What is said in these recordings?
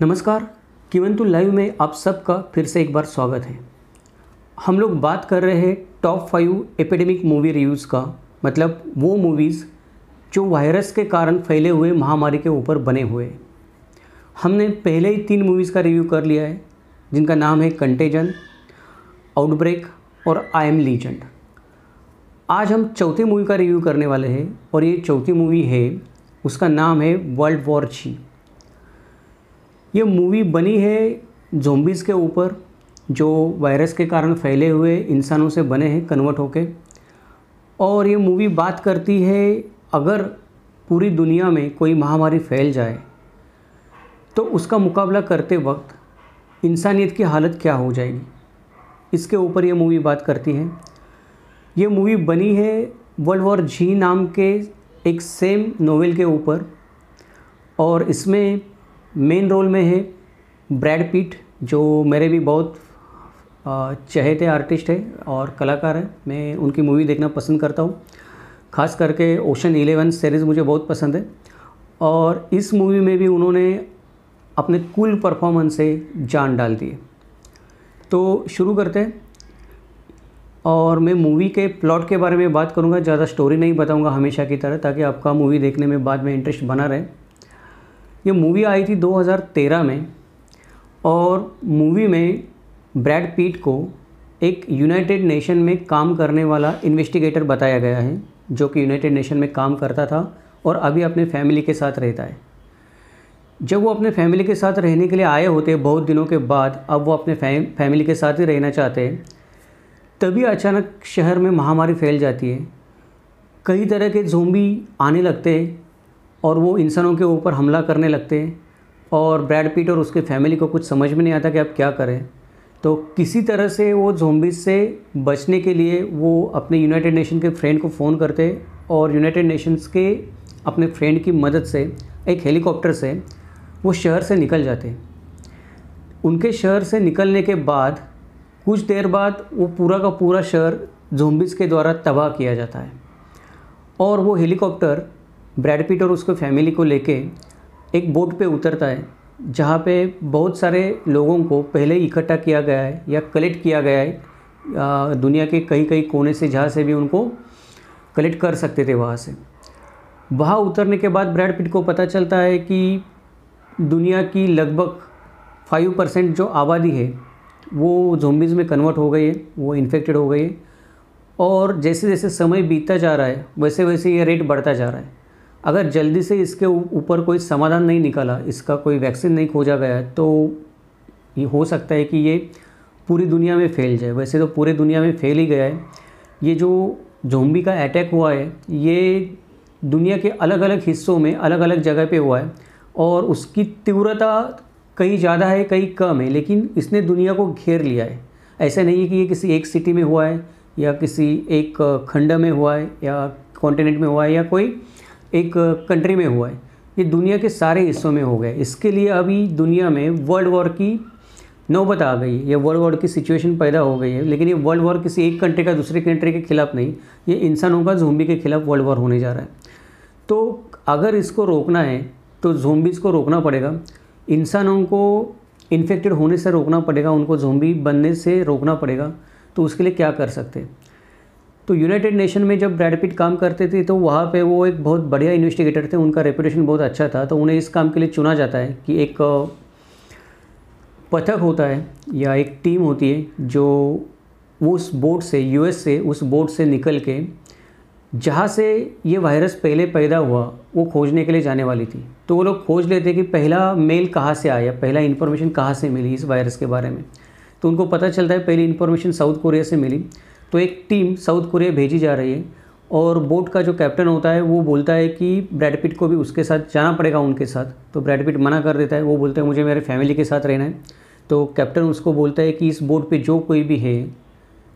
नमस्कार। किवंतु लाइव में आप सबका फिर से एक बार स्वागत है। हम लोग बात कर रहे हैं टॉप 5 एपिडेमिक मूवी रिव्यूज़ का, मतलब वो मूवीज़ जो वायरस के कारण फैले हुए महामारी के ऊपर बने हुए हैं। हमने पहले ही 3 मूवीज़ का रिव्यू कर लिया है, जिनका नाम है कंटेजन, आउटब्रेक और आई एम लीजेंड। आज हम चौथी मूवी का रिव्यू करने वाले हैं और ये चौथी मूवी है, उसका नाम है वर्ल्ड वॉर जी। ये मूवी बनी है ज़ॉम्बीज़ के ऊपर, जो वायरस के कारण फैले हुए इंसानों से बने हैं कन्वर्ट होके। और ये मूवी बात करती है अगर पूरी दुनिया में कोई महामारी फैल जाए तो उसका मुकाबला करते वक्त इंसानियत की हालत क्या हो जाएगी, इसके ऊपर ये मूवी बात करती है। ये मूवी बनी है वर्ल्ड वॉर जी नाम के एक सेम नोवेल के ऊपर और इसमें मेन रोल में है ब्रैड पिट, जो मेरे भी बहुत चहेते आर्टिस्ट है और कलाकार है। मैं उनकी मूवी देखना पसंद करता हूँ, ख़ास करके ओशन 11 सीरीज़ मुझे बहुत पसंद है। और इस मूवी में भी उन्होंने अपने कूल परफॉर्मेंस से जान डाल दी है। तो शुरू करते हैं और मैं मूवी के प्लॉट के बारे में बात करूँगा, ज़्यादा स्टोरी नहीं बताऊँगा हमेशा की तरह, ताकि आपका मूवी देखने में बाद में इंटरेस्ट बना रहे। ये मूवी आई थी 2013 में और मूवी में ब्रैड पिट को एक यूनाइटेड नेशन में काम करने वाला इन्वेस्टिगेटर बताया गया है, जो कि यूनाइटेड नेशन में काम करता था और अभी अपने फैमिली के साथ रहता है। जब वो अपने फैमिली के साथ रहने के लिए आए होते हैं बहुत दिनों के बाद, अब वो अपने फैमिली के साथ ही रहना चाहते हैं, तभी अचानक शहर में महामारी फैल जाती है। कई तरह के ज़ॉम्बी आने लगते हैं और वो इंसानों के ऊपर हमला करने लगते हैं और ब्रैड पिट और उसके फैमिली को कुछ समझ में नहीं आता कि अब क्या करें। तो किसी तरह से वो ज़ॉम्बीज़ से बचने के लिए वो अपने यूनाइटेड नेशन के फ्रेंड को फ़ोन करते और यूनाइटेड नेशंस के अपने फ्रेंड की मदद से एक हेलीकॉप्टर से वो शहर से निकल जाते हैं। उनके शहर से निकलने के बाद कुछ देर बाद वो पूरा का पूरा शहर ज़ॉम्बीज़ के द्वारा तबाह किया जाता है और वो हेलीकॉप्टर ब्रैड पिट और उसके फैमिली को लेके एक बोट पे उतरता है, जहाँ पे बहुत सारे लोगों को पहले ही इकट्ठा किया गया है या कलेक्ट किया गया है दुनिया के कई कई कोने से, जहाँ से भी उनको कलेक्ट कर सकते थे। वहाँ उतरने के बाद ब्रैड पिट को पता चलता है कि दुनिया की लगभग 5% जो आबादी है वो ज़ॉम्बीज़ में कन्वर्ट हो गई है, वो इन्फेक्टेड हो गई है। और जैसे जैसे समय बीतता जा रहा है वैसे वैसे ये रेट बढ़ता जा रहा है। अगर जल्दी से इसके ऊपर कोई समाधान नहीं निकाला, इसका कोई वैक्सीन नहीं खोजा गया, तो ये हो सकता है कि ये पूरी दुनिया में फैल जाए। वैसे तो पूरे दुनिया में फैल ही गया है। ये जो ज़ॉम्बी का अटैक हुआ है ये दुनिया के अलग अलग हिस्सों में अलग अलग जगह पे हुआ है और उसकी तीव्रता कहीं ज़्यादा है कहीं कम है, लेकिन इसने दुनिया को घेर लिया है। ऐसा नहीं है कि ये किसी एक सिटी में हुआ है या किसी एक खंड में हुआ है या कॉन्टिनेंट में हुआ है या कोई एक कंट्री में हुआ है, ये दुनिया के सारे हिस्सों में हो गए। इसके लिए अभी दुनिया में वर्ल्ड वॉर की नौबत आ गई है, ये वर्ल्ड वॉर की सिचुएशन पैदा हो गई है। लेकिन ये वर्ल्ड वॉर किसी एक कंट्री का दूसरे कंट्री के खिलाफ़ नहीं, ये इंसानों का ज़ॉम्बी के खिलाफ़ वर्ल्ड वॉर होने जा रहा है। तो अगर इसको रोकना है तो ज़ॉम्बीज़ को रोकना पड़ेगा, इंसानों को इन्फेक्टेड होने से रोकना पड़ेगा, उनको ज़ॉम्बी बनने से रोकना पड़ेगा। तो उसके लिए क्या कर सकते हैं? तो यूनाइटेड नेशन में जब ब्रैड पिट काम करते थे तो वहाँ पे वो एक बहुत बढ़िया इन्वेस्टिगेटर थे, उनका रेपुटेशन बहुत अच्छा था। तो उन्हें इस काम के लिए चुना जाता है कि एक पथक होता है या एक टीम होती है जो उस बोट से, यूएस से, उस बोट से निकल के जहाँ से ये वायरस पहले पैदा हुआ वो खोजने के लिए जाने वाली थी। तो वो लोग खोज लेते कि पहला मेल कहाँ से आया, पहला इन्फॉर्मेशन कहाँ से मिली इस वायरस के बारे में। तो उनको पता चलता है पहली इन्फॉर्मेशन साउथ कोरिया से मिली। तो एक टीम साउथ कोरिया भेजी जा रही है और बोट का जो कैप्टन होता है वो बोलता है कि ब्रैड पिट को भी उसके साथ जाना पड़ेगा उनके साथ। तो ब्रैड पिट मना कर देता है, वो बोलता है मुझे मेरे फैमिली के साथ रहना है। तो कैप्टन उसको बोलता है कि इस बोट पे जो कोई भी है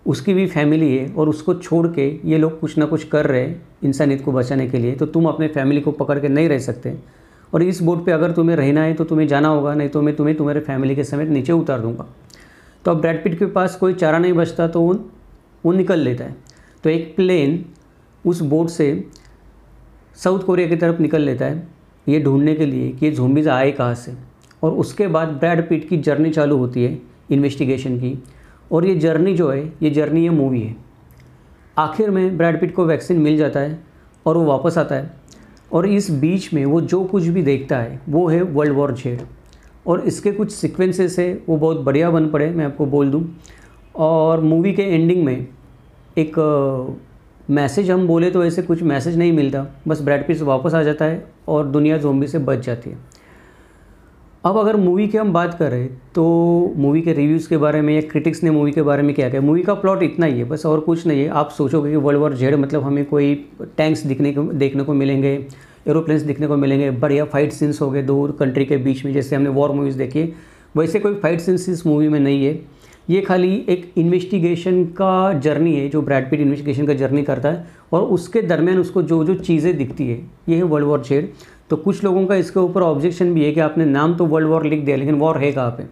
उसकी भी फैमिली है और उसको छोड़ के ये लोग कुछ ना कुछ कर रहे हैं इंसानियत को बचाने के लिए, तो तुम अपने फैमिली को पकड़ के नहीं रह सकते और इस बोट पे अगर तुम्हें रहना है तो तुम्हें जाना होगा, नहीं तो मैं तुम्हें तुम्हारे फैमिली के समेत नीचे उतार दूँगा। तो अब ब्रैड पिट के पास कोई चारा नहीं बचता, तो वो निकल लेता है। तो एक प्लेन उस बोट से साउथ कोरिया की तरफ निकल लेता है ये ढूंढने के लिए कि ये ज़ॉम्बीज़ आए कहाँ से और उसके बाद ब्रैड पिट की जर्नी चालू होती है इन्वेस्टिगेशन की। और ये जर्नी जो है, ये जर्नी ये मूवी है। आखिर में ब्रैड पिट को वैक्सीन मिल जाता है और वो वापस आता है, और इस बीच में वो जो कुछ भी देखता है वो है वर्ल्ड वॉर Z। और इसके कुछ सीक्वेंसेस है वो बहुत बढ़िया बन पड़े, मैं आपको बोल दूं। और मूवी के एंडिंग में एक मैसेज हम बोले तो ऐसे कुछ मैसेज नहीं मिलता, बस ब्रैड पिट वापस आ जाता है और दुनिया ज़ोंबी से बच जाती है। अब अगर मूवी की हम बात करें तो मूवी के रिव्यूज़ के बारे में या क्रिटिक्स ने मूवी के बारे में क्या कहा, मूवी का प्लॉट इतना ही है बस, और कुछ नहीं है। आप सोचोगे कि वर्ल्ड वॉर Z मतलब हमें कोई टैंक्स देखने को मिलेंगे, एरोप्लेन्स दिखने को मिलेंगे, बढ़िया फाइट सीन्स हो गए दो कंट्री के बीच में, जैसे हमने वॉर मूवीज़ देखी है, वैसे कोई फाइट सीन्स इस मूवी में नहीं है। ये खाली एक इन्वेस्टिगेशन का जर्नी है, जो ब्रैड पिट इन्वेस्टिगेशन का जर्नी करता है और उसके दरमियान उसको जो जो चीज़ें दिखती है, ये है वर्ल्ड वॉर Z। तो कुछ लोगों का इसके ऊपर ऑब्जेक्शन भी है कि आपने नाम तो वर्ल्ड वॉर लिख दिया लेकिन वॉर है कहाँ पे।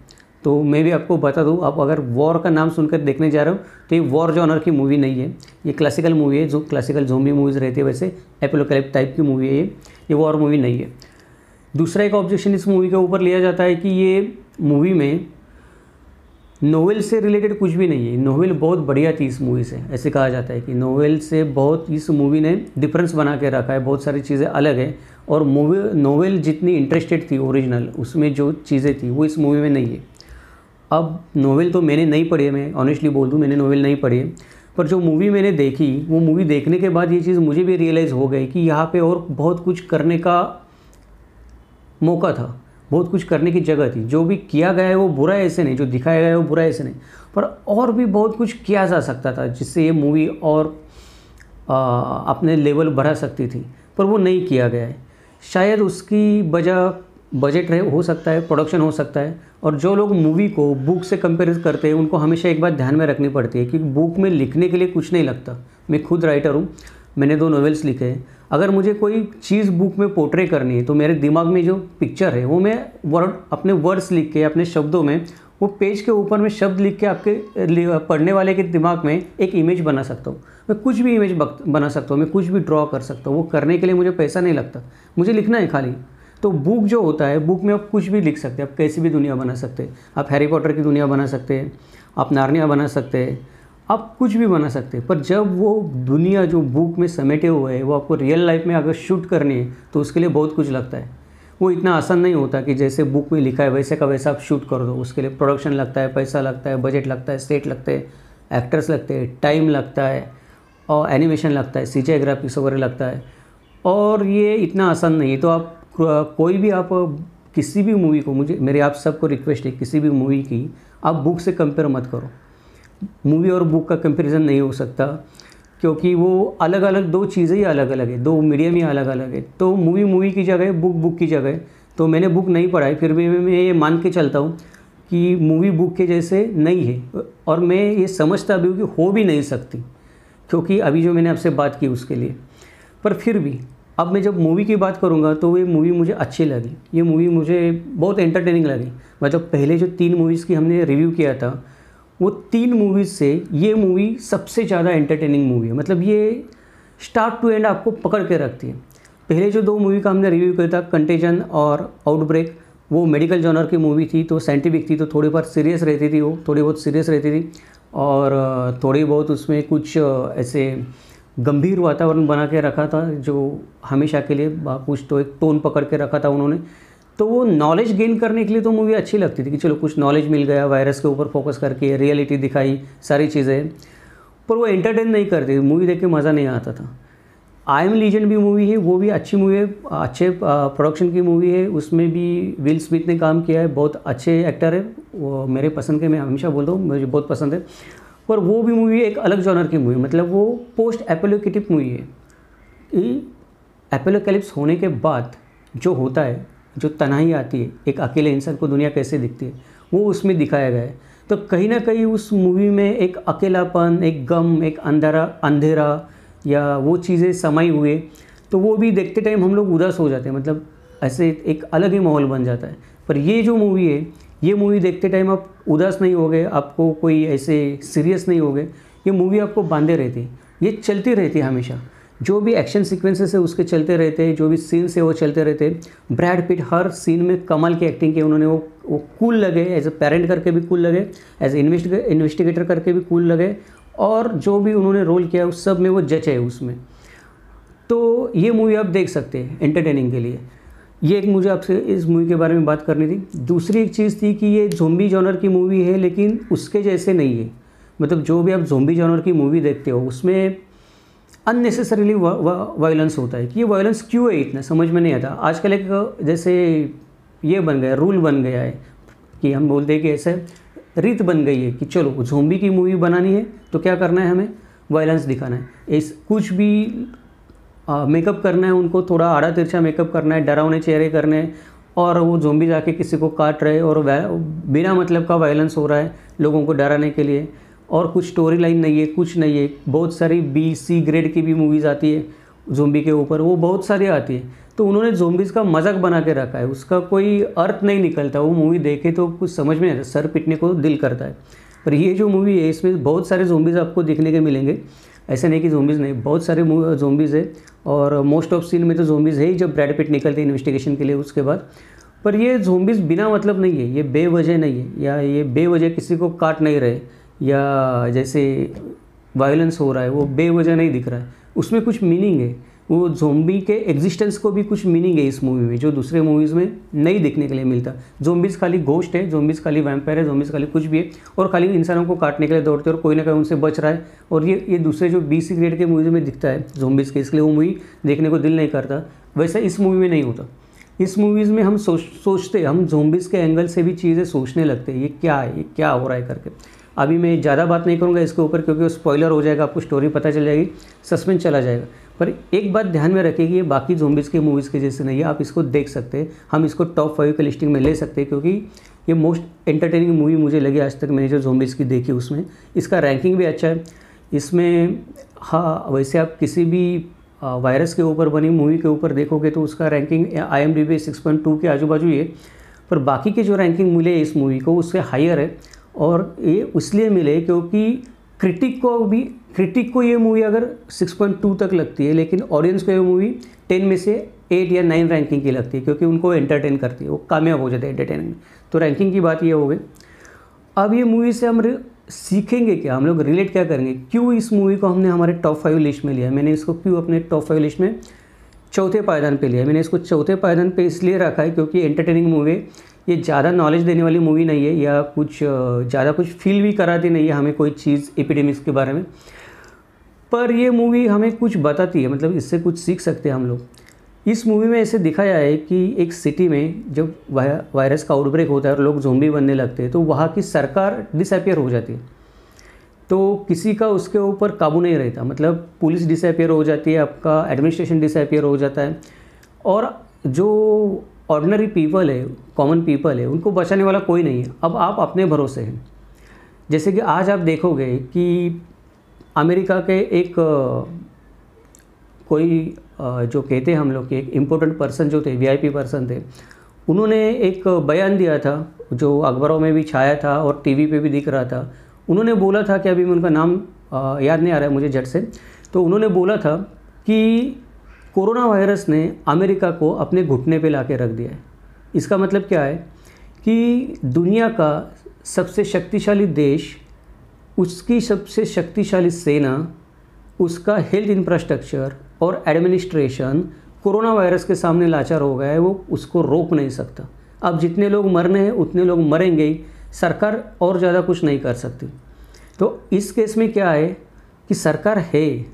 तो मैं भी आपको बता दूं, आप अगर वॉर का नाम सुनकर देखने जा रहे हो तो ये वॉर जॉनर की मूवी नहीं है, ये क्लासिकल मूवी है, जो क्लासिकल ज़ोंबी मूवीज़ रहती है वैसे एपोकैलिप्स टाइप की मूवी है ये वॉर मूवी नहीं है। दूसरा एक ऑब्जेक्शन इस मूवी के ऊपर लिया जाता है कि ये मूवी में नोवेल से रिलेटेड कुछ भी नहीं है। नोवेल बहुत बढ़िया थी इस मूवी से, ऐसे कहा जाता है कि नोवेल से बहुत इस मूवी ने डिफरेंस बना के रखा है, बहुत सारी चीज़ें अलग है। और नोवेल जितनी इंटरेस्टेड थी ओरिजिनल, उसमें जो चीज़ें थी वो इस मूवी में नहीं है। अब नोवेल तो मैंने नहीं पढ़ी है, मैं ऑनेस्टली बोल दूँ मैंने नोवेल नहीं पढ़ी है, पर जो मूवी मैंने देखी वो मूवी देखने के बाद ये चीज़ मुझे भी रियलाइज़ हो गई कि यहाँ पे और बहुत कुछ करने का मौका था, बहुत कुछ करने की जगह थी। जो भी किया गया है वो बुरा है ऐसे नहीं, जो दिखाया गया है वो बुरा है ऐसे नहीं, पर और भी बहुत कुछ किया जा सकता था जिससे ये मूवी और अपने लेवल बढ़ा सकती थी, पर वो नहीं किया गया है। शायद उसकी वजह बजट हो सकता है, प्रोडक्शन हो सकता है। और जो लोग मूवी को बुक से कंपेयर करते हैं उनको हमेशा एक बात ध्यान में रखनी पड़ती है कि बुक में लिखने के लिए कुछ नहीं लगता। मैं खुद राइटर हूँ, मैंने 2 नॉवेल्स लिखे हैं। अगर मुझे कोई चीज़ बुक में पोर्ट्रे करनी है तो मेरे दिमाग में जो पिक्चर है वो मैं अपने वर्ड्स लिख के, अपने शब्दों में, वो पेज के ऊपर में शब्द लिख के आपके पढ़ने वाले के दिमाग में एक इमेज बना सकता हूँ। मैं कुछ भी इमेज बना सकता हूँ, मैं कुछ भी ड्रॉ कर सकता हूँ। वो करने के लिए मुझे पैसा नहीं लगता, मुझे लिखना है खाली। तो बुक जो होता है, बुक में आप कुछ भी लिख सकते हैं, आप कैसी भी दुनिया बना सकते हैं। आप हैरी पॉटर की दुनिया बना सकते हैं, आप नार्निया बना सकते हैं, आप कुछ भी बना सकते हैं। पर जब वो दुनिया जो बुक में समेटे हुए है वो आपको रियल लाइफ में अगर शूट करनी है तो उसके लिए बहुत कुछ लगता है। वो इतना आसान नहीं होता कि जैसे बुक में लिखा है वैसे का वैसा आप शूट कर दो। उसके लिए प्रोडक्शन लगता है, पैसा लगता है, बजट लगता है, सेट लगते हैं, एक्टर्स लगते हैं, टाइम लगता है, और एनिमेशन लगता है, CGI ग्राफिक्स वगैरह लगता है। और ये इतना आसान नहीं है। तो आप कोई भी आप किसी भी मूवी को, मेरे आप सबको रिक्वेस्ट है, किसी भी मूवी की आप बुक से कंपेयर मत करो। मूवी और बुक का कंपैरिजन नहीं हो सकता, क्योंकि वो अलग अलग 2 चीज़ें ही अलग अलग है, 2 मीडियम ही अलग अलग है। तो मूवी की जगह, बुक की जगह। तो मैंने बुक नहीं पढ़ा है, फिर भी मैं ये मान के चलता हूँ कि मूवी बुक के जैसे नहीं है। और मैं ये समझता भी हूँ कि हो भी नहीं सकती, क्योंकि अभी जो मैंने आपसे बात की उसके लिए। पर फिर भी अब मैं जब मूवी की बात करूँगा तो ये मूवी मुझे अच्छी लगी, ये मूवी मुझे बहुत एंटरटेनिंग लगी। मतलब पहले जो 3 मूवीज़ की हमने रिव्यू किया था, वो 3 मूवीज़ से ये मूवी सबसे ज़्यादा एंटरटेनिंग मूवी है। मतलब ये स्टार्ट टू एंड आपको पकड़ के रखती है। पहले जो 2 मूवी का हमने रिव्यू किया था, कंटेजन और आउटब्रेक, वो मेडिकल जॉनर की मूवी थी, तो साइंटिफिक थी, तो थोड़ी बहुत सीरियस रहती थी, वो थोड़ी बहुत सीरियस रहती थी, और थोड़ी बहुत उसमें कुछ ऐसे गंभीर वातावरण बना के रखा था, जो हमेशा के लिए कुछ तो एक टोन पकड़ के रखा था उन्होंने। तो वो नॉलेज गेन करने के लिए तो मूवी अच्छी लगती थी कि चलो कुछ नॉलेज मिल गया, वायरस के ऊपर फोकस करके रियलिटी दिखाई, सारी चीज़ें। पर वो एंटरटेन नहीं करती, मूवी देख के मज़ा नहीं आता था। आई एम लीजेंड भी मूवी है, वो भी अच्छी मूवी है, अच्छे प्रोडक्शन की मूवी है। उसमें भी विल स्मिथ ने काम किया है, बहुत अच्छे एक्टर है, वो मेरे पसंद के, मैं हमेशा बोलता हूँ मुझे बहुत पसंद है। पर वो भी मूवी एक अलग जॉनर की मूवी, मतलब वो पोस्ट एपोकैलिप्टिक मूवी है। एपोकैलिप्स होने के बाद जो होता है, जो तन्हाई आती है, एक अकेले इंसान को दुनिया कैसे दिखती है, वो उसमें दिखाया गया है। तो कहीं ना कहीं उस मूवी में एक अकेलापन, एक गम, एक अंधेरा या वो चीज़ें समाई हुए, तो वो भी देखते टाइम हम लोग उदास हो जाते हैं। मतलब ऐसे एक अलग ही माहौल बन जाता है। पर ये जो मूवी है, ये मूवी देखते टाइम आप उदास नहीं होगे, आपको कोई ऐसे सीरियस नहीं होगे। ये मूवी आपको बांधे रहती है, ये चलती रहती है हमेशा। जो भी एक्शन सीक्वेंसेस है उसके चलते रहते हैं, जो भी सीन्स है वो चलते रहते हैं। ब्रैड पिट हर सीन में कमाल की एक्टिंग की उन्होंने, वो कूल लगे, एज ए पेरेंट करके भी कूल लगे, एज ए इन्वेस्टिगेटर करके भी कूल लगे, और जो भी उन्होंने रोल किया उस सब में वो जचे है उसमें। तो ये मूवी आप देख सकते हैं एंटरटेनिंग के लिए। ये एक मुझे आपसे इस मूवी के बारे में बात करनी थी। दूसरी एक चीज़ थी कि ये ज़ोंबी जॉनर की मूवी है, लेकिन उसके जैसे नहीं है। मतलब जो भी आप ज़ोंबी जॉनर की मूवी देखते हो उसमें अननेसेसरीली वायलेंस होता है कि ये वायलेंस क्यों है, इतना समझ में नहीं आता। आजकल एक जैसे ये बन गया, रूल बन गया है कि हम बोलते हैं कि ऐसे रीत बन गई है कि चलो ज़ोंबी की मूवी बनानी है तो क्या करना है, हमें वायलेंस दिखाना है। इस कुछ भी मेकअप करना है, उनको थोड़ा आड़ा तिरछा मेकअप करना है, डरावने चेहरे करने हैं, और वो ज़ोंबी जाके किसी को काट रहे और बिना मतलब का वायलेंस हो रहा है लोगों को डराने के लिए, और कुछ स्टोरी लाइन नहीं है, कुछ नहीं है। बहुत सारी B-C ग्रेड की भी मूवीज़ आती है ज़ोंबी के ऊपर, वो बहुत सारी आती है। तो उन्होंने ज़ोंबीज़ का मजाक बना के रखा है, उसका कोई अर्थ नहीं निकलता। वो मूवी देखे तो कुछ समझ में नहीं आता, सर पिटने को दिल करता है। पर ये जो मूवी है इसमें बहुत सारे ज़ोंबीज़ आपको दिखने के मिलेंगे, ऐसा नहीं कि ज़ोंबीज़ नहीं, बहुत सारे ज़ोंबीज़ है, और मोस्ट ऑफ सीन में तो ज़ोंबीज़ है ही जब ब्रैड पिट निकलते हैं इन्वेस्टिगेशन के लिए उसके बाद। पर ये ज़ोंबीज़ बिना मतलब नहीं है, ये बेवजह नहीं है, या ये बेवजह किसी को काट नहीं रहे, या जैसे वायलेंस हो रहा है वो बेवजह नहीं दिख रहा है, उसमें कुछ मीनिंग है। वो ज़ोंबी के एग्जिस्टेंस को भी कुछ मीनिंग है इस मूवी में, जो दूसरे मूवीज़ में नहीं देखने के लिए मिलता। ज़ोंबीज़ खाली घोस्ट है, ज़ोंबीज़ खाली वैम्पायर है, ज़ोंबीज़ खाली कुछ भी है, और खाली इंसानों को काटने के लिए दौड़ते हैं और कोई ना कोई उनसे बच रहा है। और ये दूसरे जो B-C ग्रेड के मूवीज़ में दिखता है ज़ोंबीज़ के, इसलिए वो मूवी देखने को दिल नहीं करता। वैसा इस मूवी में नहीं होता। इस मूवीज़ में हम सोचते, हम ज़ोंबीज़ के एंगल से भी चीज़ें सोचने लगते हैं, ये क्या है, ये क्या हो रहा है करके। अभी मैं ज़्यादा बात नहीं करूँगा इसके ऊपर, क्योंकि वो स्पॉइलर हो जाएगा, आपको स्टोरी पता चल जाएगी, सस्पेंस चला जाएगा। पर एक बात ध्यान में रखिए कि ये बाकी ज़ोंबीज़ के मूवीज़ के जैसे नहीं है, आप इसको देख सकते हैं। हम इसको टॉप 5 के लिस्टिंग में ले सकते हैं, क्योंकि ये मोस्ट एंटरटेनिंग मूवी मुझे लगी आज तक मैंने जो ज़ोंबीज़ की देखी उसमें। इसका रैंकिंग भी अच्छा है इसमें। हाँ, वैसे आप किसी भी वायरस के ऊपर बनी मूवी के ऊपर देखोगे तो उसका रैंकिंग IMDb 6.2 के आजू बाजू ही है, पर बाकी के जो रैंकिंग मिले इस मूवी को उससे हायर है। और ये इसलिए मिले क्योंकि क्रिटिक को ये मूवी अगर 6.2 तक लगती है, लेकिन ऑडियंस को ये मूवी 10 में से 8 या 9 रैंकिंग की लगती है, क्योंकि उनको एंटरटेन करती है, वो कामयाब हो जाते हैं एंटरटेनिंग में। तो रैंकिंग की बात ये हो गई। अब ये मूवी से हम सीखेंगे क्या, हम लोग रिलेट क्या करेंगे, क्यों इस मूवी को हमने हमारे टॉप 5 लिस्ट में लिया। मैंने इसको क्यों अपने टॉप 5 लिस्ट में चौथे पायदान पे लिया। मैंने इसको चौथे पायदान पे इसलिए रखा है क्योंकि एंटरटेनिंग मूवी, ये ज़्यादा नॉलेज देने वाली मूवी नहीं है, या कुछ ज़्यादा कुछ फील भी कराती नहीं है हमें कोई चीज़ एपिडेमिक्स के बारे में। पर ये मूवी हमें कुछ बताती है, मतलब इससे कुछ सीख सकते हैं हम लोग। इस मूवी में ऐसे दिखाया है कि एक सिटी में जब वायरस का आउटब्रेक होता है और लोग ज़ोंबी बनने लगते हैं, तो वहाँ की सरकार डिसअपियर हो जाती है। तो किसी का उसके ऊपर काबू नहीं रहता, मतलब पुलिस डिसअपियर हो जाती है, आपका एडमिनिस्ट्रेशन डिसअपियर हो जाता है, और जो ऑर्डिनरी पीपल है, कॉमन पीपल है, उनको बचाने वाला कोई नहीं है। अब आप अपने भरोसे हैं। जैसे कि आज आप देखोगे कि अमेरिका के एक कोई जो कहते हैं हम लोग कि एक इम्पोर्टेंट पर्सन जो थे, VIP पर्सन थे, उन्होंने एक बयान दिया था जो अखबारों में भी छाया था और टीवी पे भी दिख रहा था। उन्होंने बोला था कि अभी मैं उनका नाम याद नहीं आ रहा है मुझे झट से, तो उन्होंने बोला था कि कोरोना वायरस ने अमेरिका को अपने घुटने पे ला के रख दिया है। इसका मतलब क्या है कि दुनिया का सबसे शक्तिशाली देश, उसकी सबसे शक्तिशाली सेना, उसका हेल्थ इंफ्रास्ट्रक्चर और एडमिनिस्ट्रेशन कोरोना वायरस के सामने लाचार हो गया है, वो उसको रोक नहीं सकता। अब जितने लोग मरने हैं उतने लोग मरेंगे ही, सरकार और ज़्यादा कुछ नहीं कर सकती। तो इस केस में क्या है कि सरकार है,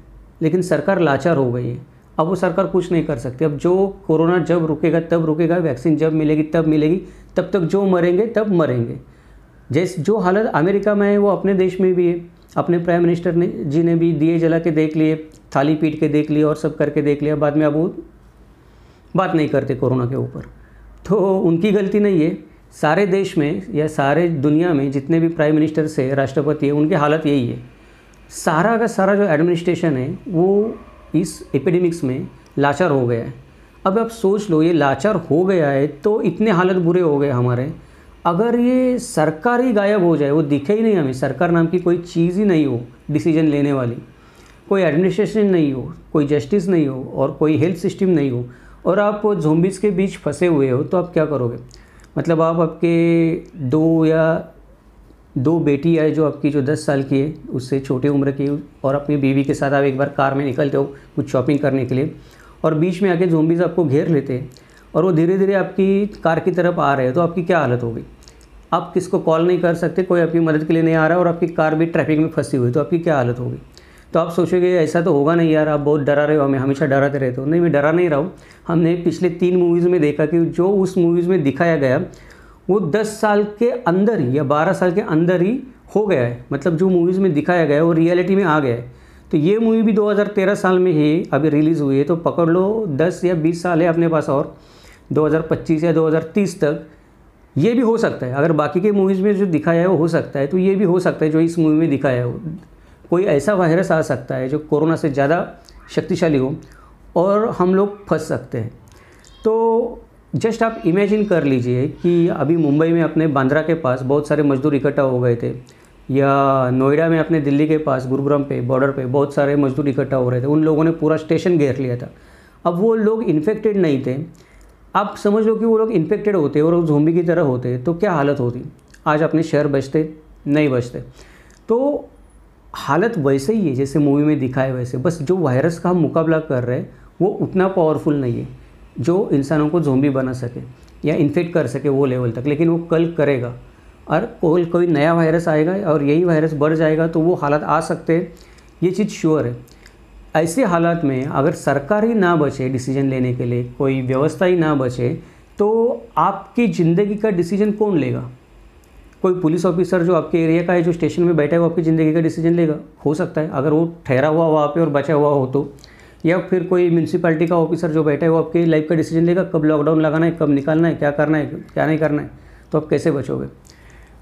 लेकिन सरकार लाचार हो गई है। अब वो सरकार कुछ नहीं कर सकती। अब जो कोरोना जब रुकेगा तब रुकेगा, वैक्सीन जब मिलेगी तब मिलेगी, तब तक जो मरेंगे तब मरेंगे। जैसे जो हालत अमेरिका में है वो अपने देश में भी है। अपने प्राइम मिनिस्टर जी ने भी दिए जला के देख लिए, थाली पीट के देख लिए और सब करके देख लिया, बाद में अब वो बात नहीं करते कोरोना के ऊपर। तो उनकी गलती नहीं है। सारे देश में या सारे दुनिया में जितने भी प्राइम मिनिस्टर से राष्ट्रपति है, उनकी हालत यही है। सारा का सारा जो एडमिनिस्ट्रेशन है वो इस एपिडेमिक्स में लाचार हो गया है। अब आप सोच लो, ये लाचार हो गया है तो इतने हालत बुरे हो गए हमारे। अगर ये सरकार ही गायब हो जाए, वो दिखे ही नहीं हमें, सरकार नाम की कोई चीज़ ही नहीं हो डिसीजन लेने वाली, कोई एडमिनिस्ट्रेशन नहीं हो, कोई जस्टिस नहीं हो और कोई हेल्थ सिस्टम नहीं हो और आप ज़ॉम्बीज़ के बीच फंसे हुए हो, तो आप क्या करोगे? मतलब आप आपके दो बेटी है जो आपकी जो 10 साल की है, उससे छोटी उम्र की, और अपनी बीवी के साथ आप एक बार कार में निकलते हो कुछ शॉपिंग करने के लिए और बीच में आके ज़ॉम्बीज़ आपको घेर लेते हैं और वो धीरे धीरे आपकी कार की तरफ आ रहे हैं, तो आपकी क्या हालत होगी? आप किसको कॉल नहीं कर सकते, कोई आपकी मदद के लिए नहीं आ रहा और आपकी कार भी ट्रैफिक में फंसी हुई, तो आपकी क्या हालत होगी? तो आप सोचोगे ऐसा तो होगा नहीं यार, आप बहुत डरा रहे हो, हमें हमेशा डराते रहते हो। नहीं, मैं डरा नहीं रहा हूँ। हमने पिछले 3 मूवीज़ में देखा कि जो उस मूवीज़ में दिखाया गया वो 10 साल के अंदर ही या 12 साल के अंदर ही हो गया है। मतलब जो मूवीज़ में दिखाया गया है वो रियलिटी में आ गया है। तो ये मूवी भी 2013 साल में ही अभी रिलीज़ हुई है, तो पकड़ लो 10 या 20 साल है अपने पास और 2025 या 2030 तक ये भी हो सकता है। अगर बाकी के मूवीज़ में जो दिखाया है वो हो सकता है, तो ये भी हो सकता है जो इस मूवी में दिखाया है। कोई ऐसा वायरस आ सकता है जो कोरोना से ज़्यादा शक्तिशाली हो और हम लोग फंस सकते हैं। तो जस्ट आप इमेजिन कर लीजिए कि अभी मुंबई में अपने बांद्रा के पास बहुत सारे मज़दूर इकट्ठा हो गए थे, या नोएडा में अपने दिल्ली के पास गुरुग्राम पे बॉर्डर पे बहुत सारे मज़दूर इकट्ठा हो रहे थे। उन लोगों ने पूरा स्टेशन घेर लिया था। अब वो लोग इन्फेक्टेड नहीं थे, आप समझ लो कि वो लोग इन्फेक्टेड होते और ज़ॉम्बी की तरह होते तो क्या हालत होती? आज अपने शहर बचते? नहीं बचते। तो हालत वैसे ही है जैसे मूवी में दिखाए वैसे, बस जो वायरस का हम मुकाबला कर रहे हैं वो उतना पावरफुल नहीं है जो इंसानों को ज़ॉम्बी बना सके या इन्फेक्ट कर सके वो लेवल तक, लेकिन वो कल करेगा। और कोई नया वायरस आएगा और यही वायरस बढ़ जाएगा तो वो हालात आ सकते हैं, ये चीज़ श्योर है। ऐसे हालात में अगर सरकार ही ना बचे डिसीजन लेने के लिए, कोई व्यवस्था ही ना बचे, तो आपकी ज़िंदगी का डिसीजन कौन लेगा? कोई पुलिस ऑफिसर जो आपके एरिया का है, जो स्टेशन में बैठा है, वो आपकी ज़िंदगी का डिसीजन लेगा? हो सकता है अगर वो ठहरा हुआ वहाँ पे और बचा हुआ हो तो। या फिर कोई म्यूनसिपैलिटी का ऑफिसर जो बैठा है वो आपकी लाइफ का डिसीजन लेगा, कब लॉकडाउन लगाना है, कब निकालना है, क्या करना है, क्या नहीं करना है, तो आप कैसे बचोगे?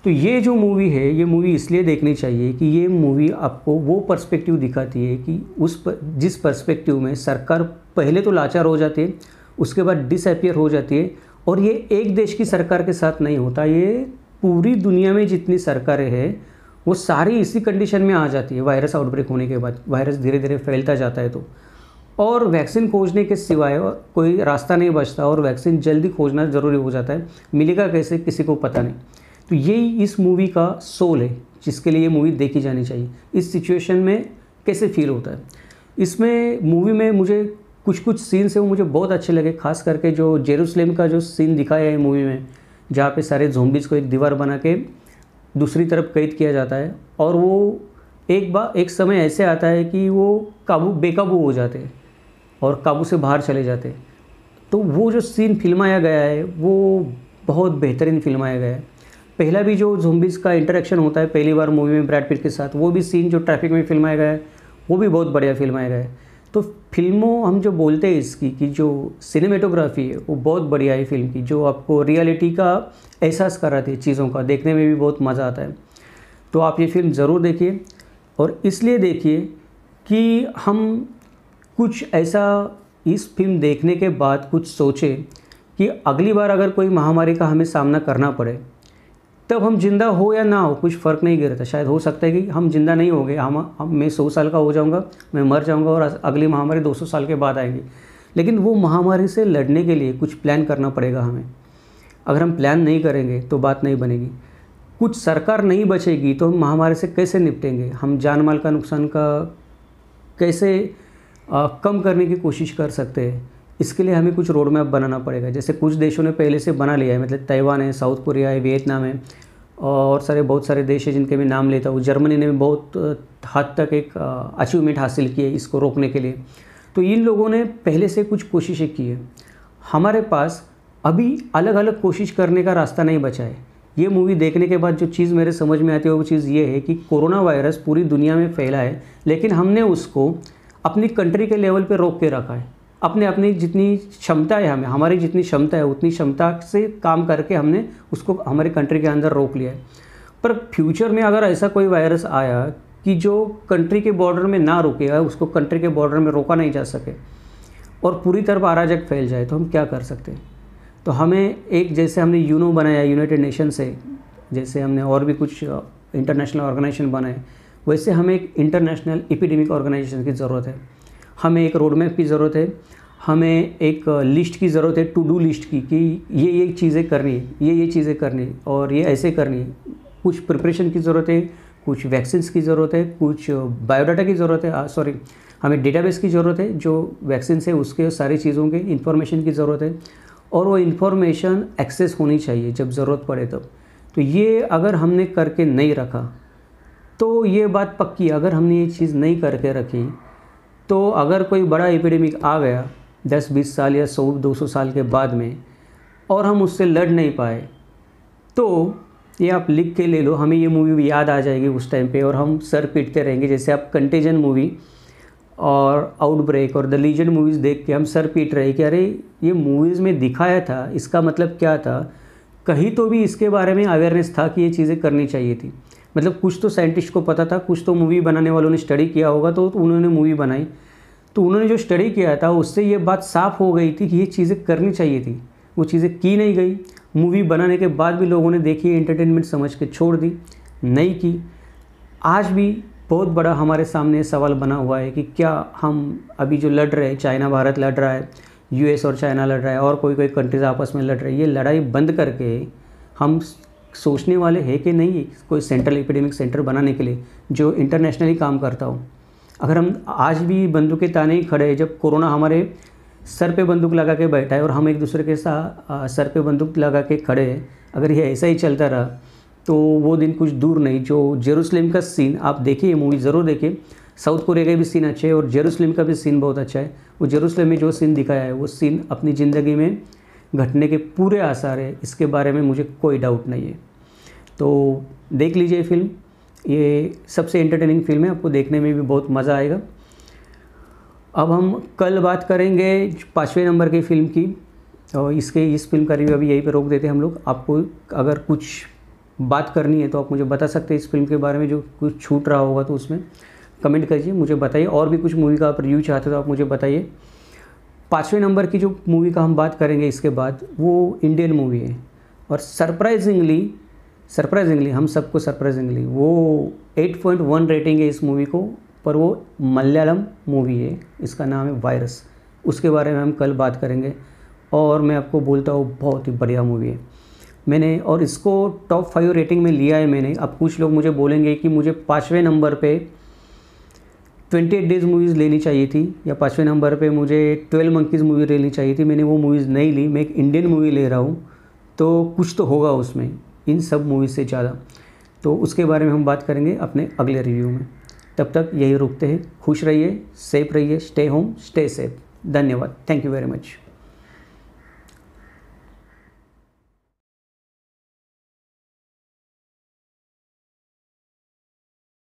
तो ये जो मूवी है, ये मूवी इसलिए देखनी चाहिए कि ये मूवी आपको वो पर्सपेक्टिव दिखाती है कि जिस पर्सपेक्टिव में सरकार पहले तो लाचार हो जाती है, उसके बाद डिसअपियर हो जाती है। और ये एक देश की सरकार के साथ नहीं होता, ये पूरी दुनिया में जितनी सरकारें हैं वो सारी इसी कंडीशन में आ जाती है वायरस आउटब्रेक होने के बाद। वायरस धीरे धीरे फैलता जाता है तो, और वैक्सीन खोजने के सिवाय कोई रास्ता नहीं बचता और वैक्सीन जल्दी खोजना ज़रूरी हो जाता है। मिलेगा कैसे, किसी को पता नहीं। तो यही इस मूवी का सोल है जिसके लिए ये मूवी देखी जानी चाहिए। इस सिचुएशन में कैसे फील होता है। इसमें मूवी में मुझे कुछ सीन्स हैं वो मुझे बहुत अच्छे लगे, खास करके जो जेरूसलेम का जो सीन दिखाया है मूवी में, जहाँ पे सारे ज़ॉम्बीज़ को एक दीवार बना के दूसरी तरफ कैद किया जाता है और वो एक समय ऐसे आता है कि वो बेकाबू हो जाते हैं और काबू से बाहर चले जाते हैं। तो वो जो सीन फिल्माया गया है वो बहुत बेहतरीन फिल्माया गया है। पहला भी जो ज़ॉम्बीज़ का इंटरेक्शन होता है पहली बार मूवी में ब्रैड पिट के साथ, वो भी सीन जो ट्रैफिक में फिल्माया गया है वो भी बहुत बढ़िया फिल्माया गया है। तो फिल्मों हम जो बोलते हैं इसकी कि जो सिनेमेटोग्राफी है वो बहुत बढ़िया है फिल्म की, जो आपको रियलिटी का एहसास कराती है, चीज़ों का देखने में भी बहुत मज़ा आता है। तो आप ये फिल्म ज़रूर देखिए, और इसलिए देखिए कि हम कुछ ऐसा इस फिल्म देखने के बाद कुछ सोचें कि अगली बार अगर कोई महामारी का हमें सामना करना पड़े तब हम जिंदा हो या ना हो कुछ फ़र्क नहीं गिरता। शायद हो सकता है कि हम जिंदा नहीं हो गए, मैं 100 साल का हो जाऊंगा, मैं मर जाऊंगा और अगली महामारी 200 साल के बाद आएंगी, लेकिन वो महामारी से लड़ने के लिए कुछ प्लान करना पड़ेगा हमें। अगर हम प्लान नहीं करेंगे तो बात नहीं बनेगी। कुछ सरकार नहीं बचेगी तो हम महामारी से कैसे निपटेंगे, हम जान माल का नुकसान का कैसे कम करने की कोशिश कर सकते हैं। इसके लिए हमें कुछ रोड मैप बनाना पड़ेगा। जैसे कुछ देशों ने पहले से बना लिया है, मतलब ताइवान है, साउथ कोरिया है, वियतनाम है और बहुत सारे देश हैं जिनके मैं नाम लेता हूँ। जर्मनी ने बहुत हद तक एक अचीवमेंट हासिल की है इसको रोकने के लिए। तो इन लोगों ने पहले से कुछ कोशिशें की है। हमारे पास अभी अलग अलग कोशिश करने का रास्ता नहीं बचा है। ये मूवी देखने के बाद जो चीज़ मेरे समझ में आती है वो चीज़ ये है कि कोरोना वायरस पूरी दुनिया में फैला है, लेकिन हमने उसको अपनी कंट्री के लेवल पे रोक के रखा है। अपनी जितनी क्षमता है, हमारी जितनी क्षमता है उतनी क्षमता से काम करके हमने उसको हमारे कंट्री के अंदर रोक लिया है। पर फ्यूचर में अगर ऐसा कोई वायरस आया कि जो कंट्री के बॉर्डर में ना रुकेगा, उसको कंट्री के बॉर्डर में रोका नहीं जा सके और पूरी तरफ अराजक फैल जाए, तो हम क्या कर सकते हैं। तो हमें एक, जैसे हमने यूनो बनाया यूनाइटेड नेशन से, जैसे हमने और भी कुछ इंटरनेशनल ऑर्गेनाइजेशन बनाए, वैसे हमें एक इंटरनेशनल एपिडेमिक ऑर्गेनाइजेशन की ज़रूरत है, हमें एक रोड मैप की ज़रूरत है, हमें एक लिस्ट की ज़रूरत है, टू डू लिस्ट की, कि ये चीज़ें करनी है, ये चीज़ें करनी है और ये ऐसे करनी है। कुछ प्रिपरेशन की ज़रूरत है, कुछ वैक्सीन्स की ज़रूरत है, कुछ बायोडाटा की ज़रूरत है, हमें डेटाबेस की ज़रूरत है, जो वैक्सीन है उसके सारी चीज़ों के इन्फॉर्मेशन की ज़रूरत है और वो इन्फॉर्मेशन एक्सेस होनी चाहिए जब ज़रूरत पड़े तब। तो ये अगर हमने करके नहीं रखा तो ये बात पक्की, अगर हमने ये चीज़ नहीं करके रखी तो अगर कोई बड़ा एपिडेमिक आ गया 10-20 साल या 100-200 साल के बाद में और हम उससे लड़ नहीं पाए, तो ये आप लिख के ले लो, हमें ये मूवी भी याद आ जाएगी उस टाइम पे और हम सर पीटते रहेंगे। जैसे आप कंटेजन मूवी और आउटब्रेक और द लीजेंड मूवीज़ देख के हम सर पीट रहे कि अरे ये मूवीज़ में दिखाया था, इसका मतलब क्या था, कहीं तो भी इसके बारे में अवेयरनेस था कि ये चीज़ें करनी चाहिए थी। मतलब कुछ तो साइंटिस्ट को पता था, कुछ तो मूवी बनाने वालों ने स्टडी किया होगा तो उन्होंने मूवी बनाई। तो उन्होंने जो स्टडी किया था उससे ये बात साफ़ हो गई थी कि ये चीज़ें करनी चाहिए थी, वो चीज़ें की नहीं गई। मूवी बनाने के बाद भी लोगों ने देखी, एंटरटेनमेंट समझ के छोड़ दी, नहीं की। आज भी बहुत बड़ा हमारे सामने सवाल बना हुआ है कि क्या हम अभी जो लड़ रहे हैं, चाइना भारत लड़ रहा है, यूएस और चाइना लड़ रहा है और कोई कंट्रीज़ आपस में लड़ रही है, ये लड़ाई बंद करके हम सोचने वाले हैं कि नहीं कोई सेंट्रल एपिडेमिक सेंटर बनाने के लिए जो इंटरनेशनली काम करता हो। अगर हम आज भी बंदूकें ताने ही खड़े हैं, जब कोरोना हमारे सर पे बंदूक लगा के बैठा है और हम एक दूसरे के साथ सर पे बंदूक लगा के खड़े हैं, अगर ये ऐसा ही चलता रहा तो वो दिन कुछ दूर नहीं। जो जेरूसलम का सीन आप देखिए, मूवी ज़रूर देखिए, साउथ कोरिया का भी सीन अच्छे है और जेरूसलम का भी सीन बहुत अच्छा है। वो जेरूसलम में जो सीन दिखाया है वो सीन अपनी ज़िंदगी में घटने के पूरे आसार है, इसके बारे में मुझे कोई डाउट नहीं है। तो देख लीजिए फिल्म, ये सबसे एंटरटेनिंग फिल्म है, आपको देखने में भी बहुत मज़ा आएगा। अब हम कल बात करेंगे 5वें नंबर की फ़िल्म की, और इस फिल्म का रिव्यू अभी यहीं पे रोक देते हैं हम लोग। आपको अगर कुछ बात करनी है तो आप मुझे बता सकते हैं इस फिल्म के बारे में, जो कुछ छूट रहा होगा तो उसमें कमेंट करिए, मुझे बताइए। और भी कुछ मूवी का आप रिव्यू चाहते हो तो आप मुझे बताइए। 5वें नंबर की जो मूवी का हम बात करेंगे इसके बाद, वो इंडियन मूवी है और सरप्राइजिंगली हम सबको सरप्राइजिंगली वो 8.1 रेटिंग है इस मूवी को, पर वो मलयालम मूवी है, इसका नाम है वायरस। उसके बारे में हम कल बात करेंगे और मैं आपको बोलता हूँ बहुत ही बढ़िया मूवी है। मैंने और इसको टॉप 5 रेटिंग में लिया है मैंने। अब कुछ लोग मुझे बोलेंगे कि मुझे 5वें नंबर पे 28 डेज़ मूवीज़ लेनी चाहिए थी या 5वें नंबर पे मुझे 12 मंकीज़ मूवी लेनी चाहिए थी। मैंने वो मूवीज़ नहीं ली, मैं एक इंडियन मूवी ले रहा हूँ, तो कुछ तो होगा उसमें इन सब मूवीज़ से ज़्यादा। तो उसके बारे में हम बात करेंगे अपने अगले रिव्यू में। तब तक यही रुकते हैं। खुश रहिए, सेफ रहिए, स्टे होम, स्टे सेफ। धन्यवाद, थैंक यू वेरी मच।